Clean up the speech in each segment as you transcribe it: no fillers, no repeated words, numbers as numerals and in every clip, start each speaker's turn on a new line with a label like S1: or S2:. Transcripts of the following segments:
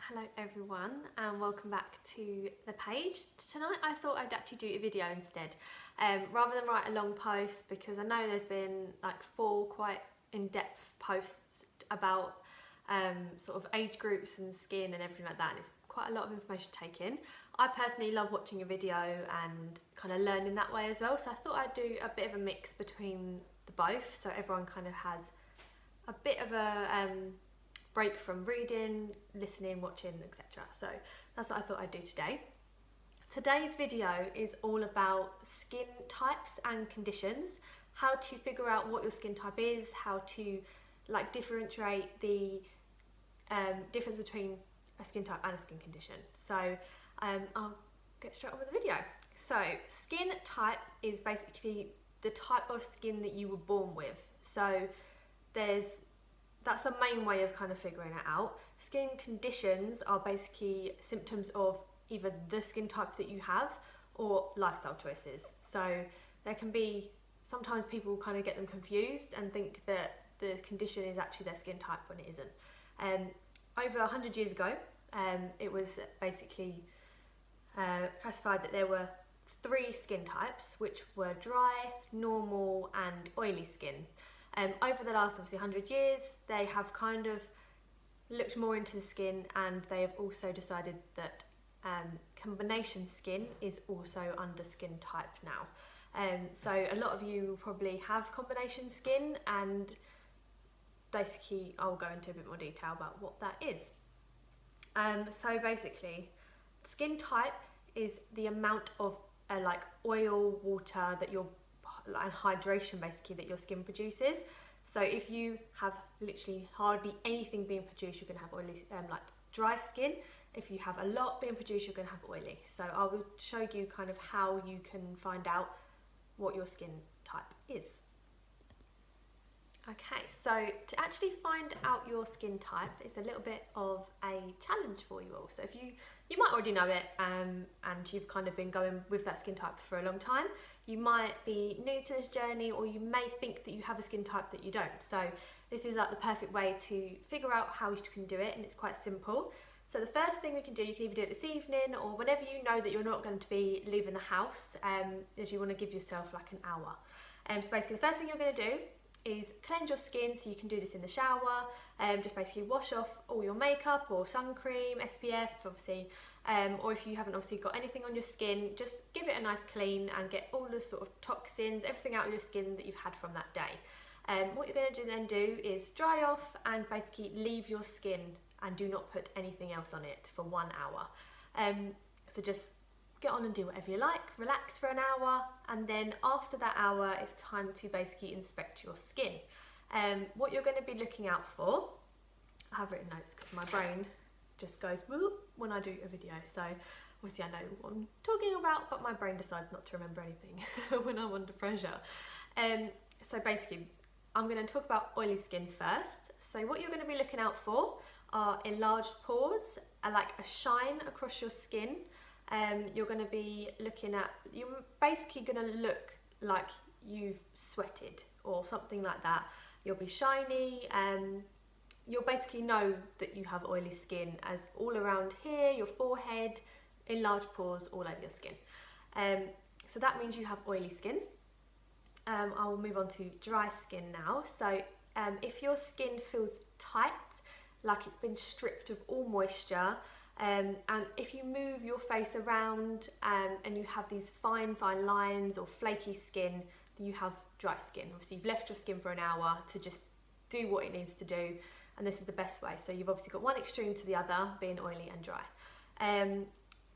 S1: Hello everyone and welcome back to the page. Tonight I thought I'd actually do a video instead rather than write a long post, because I know there's been like 4 quite in-depth posts about sort of age groups and skin and everything like that, and it's quite a lot of information to take in. I personally love watching a video and kind of learning that way as well, so I thought I'd do a bit of a mix between the both, so everyone kind of has a bit of a break from reading, listening, watching, etc. So that's what I thought I'd do today. Today's video is all about skin types and conditions, how to figure out what your skin type is, how to like differentiate the difference between a skin type and a skin condition. So I'll get straight on with the video. So skin type is basically the type of skin that you were born with. So that's the main way of kind of figuring it out. Skin conditions are basically symptoms of either the skin type that you have or lifestyle choices. So there can be, sometimes people kind of get them confused and think that the condition is actually their skin type when it isn't. Over 100 years ago, it was basically classified that there were 3 skin types, which were dry, normal and oily skin. Over the last obviously 100 years, they have kind of looked more into the skin, and they have also decided that combination skin is also under skin type now. So a lot of you will probably have combination skin, and basically I'll go into a bit more detail about what that is. So basically, skin type is the amount of like oil, water that your and hydration basically that your skin produces. So if you have literally hardly anything being produced, you're going to have oily, like dry skin. If you have a lot being produced, you're going to have oily. So I will show you kind of how you can find out what your skin type is. Okay, so to actually find out your skin type is a little bit of a challenge for you all. So if you might already know it and you've kind of been going with that skin type for a long time. You might be new to this journey, or you may think that you have a skin type that you don't. So this is like the perfect way to figure out how you can do it, and it's quite simple. So the first thing we can do, you can either do it this evening or whenever you know that you're not going to be leaving the house, is you want to give yourself like an hour. So basically the first thing you're going to do is cleanse your skin. So you can do this in the shower, just basically wash off all your makeup or sun cream, SPF obviously, or if you haven't obviously got anything on your skin, just give it a nice clean and get all the sort of toxins, everything out of your skin that you've had from that day. What you're going to then do is dry off and basically leave your skin and do not put anything else on it for 1 hour. So just get on and do whatever you like, relax for an hour, and then after that hour it's time to basically inspect your skin. What you're going to be looking out for, I have written notes because my brain just goes when I do a video, so obviously I know what I'm talking about, but my brain decides not to remember anything when I'm under pressure. So basically I'm going to talk about oily skin first. So what you're going to be looking out for are enlarged pores, like a shine across your skin. You're going to be looking at, you're basically going to look like you've sweated or something like that. You'll be shiny, you'll basically know that you have oily skin as all around here, your forehead, enlarged pores all over your skin. So that means you have oily skin. I will move on to dry skin now. So if your skin feels tight, like it's been stripped of all moisture, and if you move your face around and you have these fine lines or flaky skin, then you have dry skin. Obviously you've left your skin for an hour to just do what it needs to do, and this is the best way. So you've obviously got one extreme to the other, being oily and dry.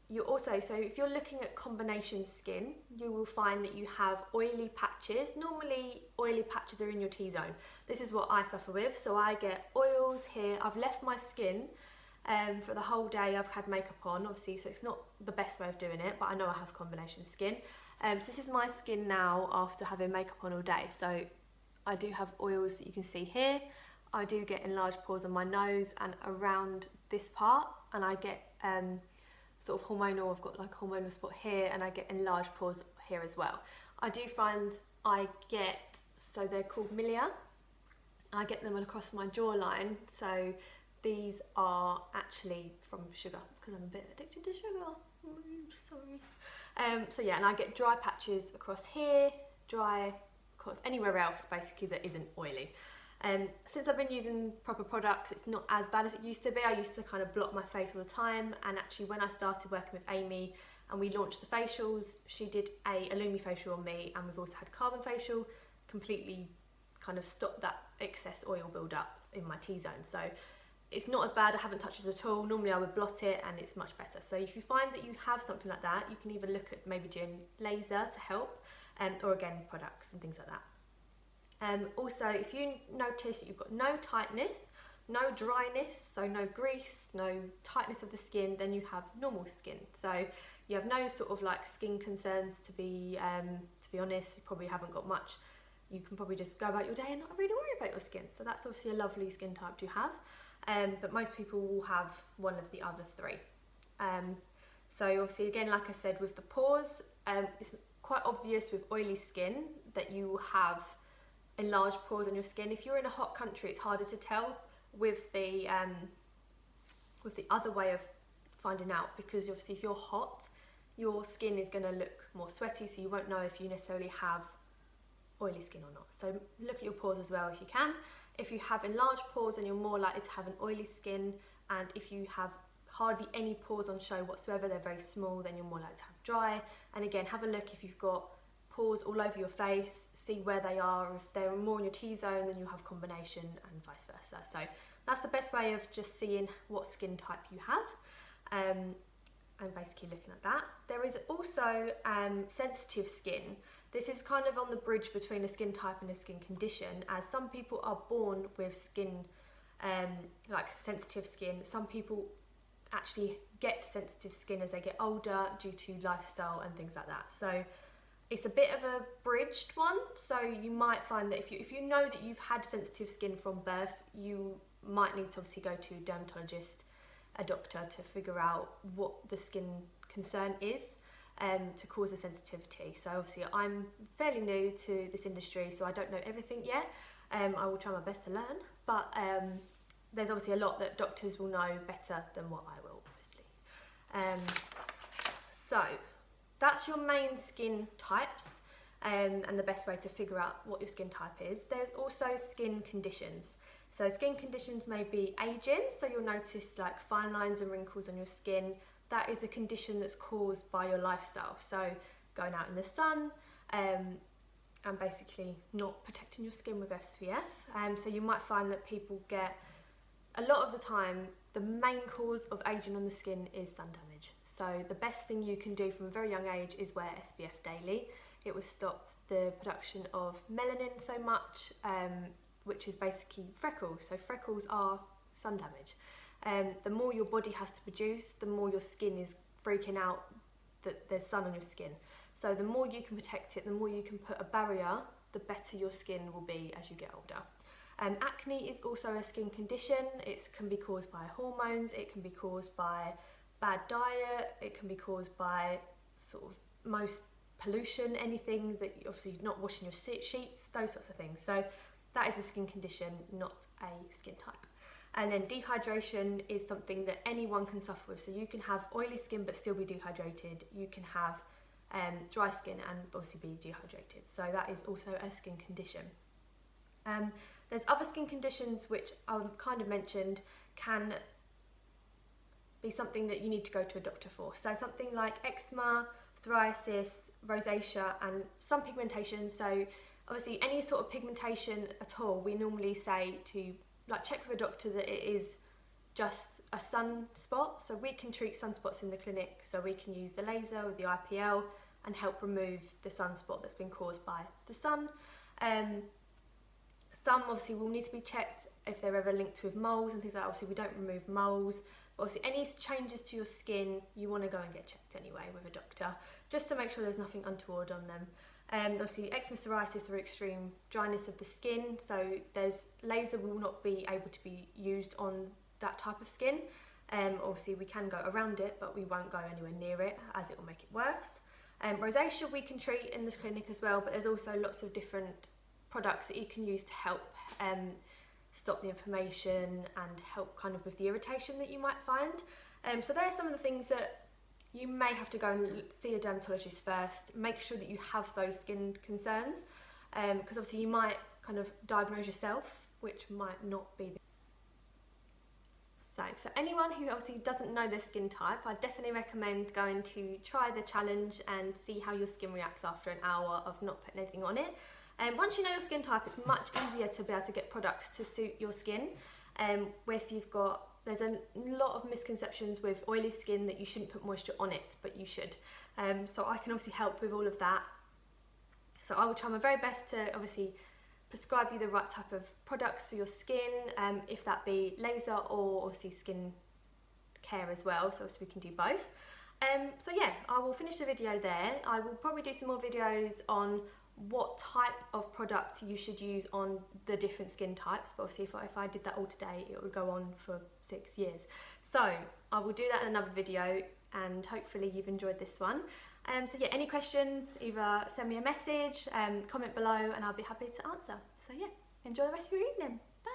S1: You also, so if you're looking at combination skin, you will find that you have oily patches. Normally oily patches are in your T-zone. This is what I suffer with. So I get oils here. I've left my skin for the whole day. I've had makeup on, obviously, so it's not the best way of doing it, but I know I have combination skin. So this is my skin now after having makeup on all day. So I do have oils that you can see here. I do get enlarged pores on my nose and around this part, and I get sort of hormonal, I've got like a hormonal spot here, and I get enlarged pores here as well. I do find I get, so they're called milia, I get them across my jawline. So these are naturally from sugar, because I'm a bit addicted to sugar. Sorry. So yeah, and I get dry patches across here, dry anywhere else basically that isn't oily. Since I've been using proper products, it's not as bad as it used to be. I used to kind of block my face all the time, and actually when I started working with Amy and we launched the facials, she did a Illumi facial on me, and we've also had carbon facial, completely kind of stopped that excess oil build up in my T-zone. So it's not as bad, I haven't touched it at all. Normally I would blot it and it's much better. So if you find that you have something like that, you can either look at maybe doing laser to help, or again products and things like that. Also, if you notice that you've got no tightness, no dryness, so no grease, no tightness of the skin, then you have normal skin. So you have no sort of like skin concerns. To be honest, you probably haven't got much. You can probably just go about your day and not really worry about your skin. So that's obviously a lovely skin type to have. But most people will have one of the other three. So obviously, again, like I said, with the pores, it's quite obvious with oily skin that you have enlarged pores on your skin. If you're in a hot country, it's harder to tell with the other way of finding out, because obviously if you're hot, your skin is going to look more sweaty, so you won't know if you necessarily have oily skin or not. So look at your pores as well if you can. If you have enlarged pores, then you're more likely to have an oily skin, and if you have hardly any pores on show whatsoever, they're very small, then you're more likely to have dry. And again, have a look if you've got pores all over your face, see where they are. If they're more in your T-zone, then you'll have combination, and vice versa. So that's the best way of just seeing what skin type you have, and basically looking at that. There is also sensitive skin. This is kind of on the bridge between a skin type and a skin condition, as some people are born with skin, like sensitive skin. Some people actually get sensitive skin as they get older due to lifestyle and things like that. So it's a bit of a bridged one. So you might find that if you know that you've had sensitive skin from birth, you might need to obviously go to a dermatologist, a doctor, to figure out what the skin concern is to cause a sensitivity. So obviously I'm fairly new to this industry, so I don't know everything yet. I will try my best to learn, but there's obviously a lot that doctors will know better than what I will, obviously. So that's your main skin types, and the best way to figure out what your skin type is. There's also skin conditions. So skin conditions may be aging, so you'll notice like fine lines and wrinkles on your skin. That is a condition that's caused by your lifestyle. So going out in the sun, and basically not protecting your skin with SPF. So you might find that people get, a lot of the time, the main cause of aging on the skin is sun damage. So the best thing you can do from a very young age is wear SPF daily. It will stop the production of melanin so much, which is basically freckles. So freckles are sun damage. The more your body has to produce, the more your skin is freaking out that there's sun on your skin. So the more you can protect it, the more you can put a barrier, the better your skin will be as you get older. Acne is also a skin condition. It can be caused by hormones, it can be caused by bad diet, it can be caused by sort of most pollution, anything that obviously not washing your sheets, those sorts of things. So that is a skin condition, not a skin type. And then dehydration is something that anyone can suffer with. So you can have oily skin but still be dehydrated. You can have dry skin and obviously be dehydrated. So that is also a skin condition. There's other skin conditions which I've kind of mentioned can be something that you need to go to a doctor for. So something like eczema, psoriasis, rosacea, and some pigmentation. So obviously any sort of pigmentation at all, we normally say to check with a doctor that it is just a sunspot. So we can treat sunspots in the clinic. So we can use the laser or the IPL and help remove the sunspot that's been caused by the sun. Some obviously will need to be checked if they're ever linked with moles and things like that. Obviously we don't remove moles, but obviously any changes to your skin, you want to go and get checked anyway with a doctor, just to make sure there's nothing untoward on them. Obviously eczema, psoriasis are extreme dryness of the skin, so laser will not be able to be used on that type of skin. Obviously we can go around it, but we won't go anywhere near it as it will make it worse. Rosacea we can treat in the clinic as well, but there's also lots of different products that you can use to help stop the inflammation and help kind of with the irritation that you might find. So there are some of the things that you may have to go and see a dermatologist first. Make sure that you have those skin concerns, because obviously you might kind of diagnose yourself, which might not be the... So for anyone who obviously doesn't know their skin type, I definitely recommend going to try the challenge and see how your skin reacts after an hour of not putting anything on it. Once you know your skin type, it's much easier to be able to get products to suit your skin. If you've got, there's a lot of misconceptions with oily skin that you shouldn't put moisture on it, but you should. So I can obviously help with all of that. So I will try my very best to obviously prescribe you the right type of products for your skin, if that be laser or obviously skin care as well, so obviously we can do both. So yeah, I will finish the video there. I will probably do some more videos on what type of product you should use on the different skin types, but obviously if I did that all today, it would go on for 6 years. So I will do that in another video, and hopefully you've enjoyed this one. So yeah, any questions, either send me a message, comment below, and I'll be happy to answer. So yeah, enjoy the rest of your evening. Bye.